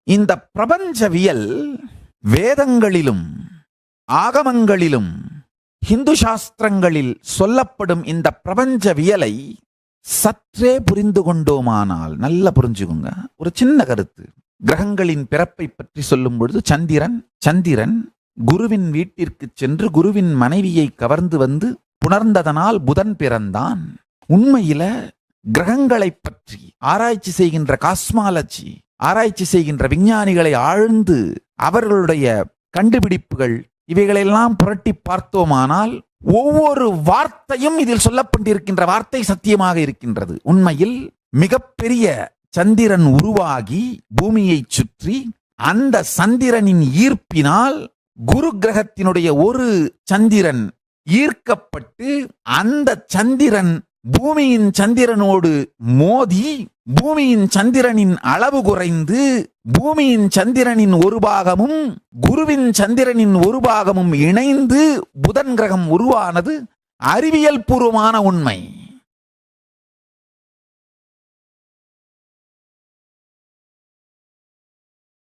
இந்த பிரபஞ்சவியல் வேதங்களிலும் ஆகமங்களிலும் ஹிந்து சாஸ்திரங்களில் சொல்லப்படும் இந்த பிரபஞ்சவியலை சற்றே புரிந்து கொண்டோமானால், நல்லா புரிஞ்சுக்கோங்க, ஒரு சின்ன கருத்து. கிரகங்களின் பிறப்பை பற்றி சொல்லும் பொழுது சந்திரன் குருவின் வீட்டிற்கு சென்று குருவின் மனைவியை கவர்ந்து வந்து புணர்ந்ததனால் புதன் பிறந்தான். உண்மையில கிரகங்களை பற்றி ஆராய்ச்சி செய்கின்ற காஸ்மாலஜி, ஆராய்ச்சி செய்கின்ற விஞ்ஞானிகளை ஆழ்ந்து அவர்களுடைய கண்டுபிடிப்புகள் இவைகளெல்லாம் புரட்டி பார்த்தோமானால் ஒவ்வொரு வார்த்தையும் இதில் சொல்லப்பட்டிருக்கின்ற வார்த்தை சத்தியமாக இருக்கின்றது. உண்மையில் மிகப்பெரிய சந்திரன் உருவாகி பூமியை சுற்றி அந்த சந்திரனின் ஈர்ப்பினால் குரு கிரகத்தினுடைய ஒரு சந்திரன் ஈர்க்கப்பட்டு அந்த சந்திரன் பூமியின் சந்திரனோடு மோதி பூமியின் சந்திரனின் அளவு குறைந்து பூமியின் சந்திரனின் ஒரு பாகமும் குருவின் சந்திரனின் ஒரு பாகமும் இணைந்து புதன் கிரகம் உருவானது அறிவியல் பூர்வமான உண்மை.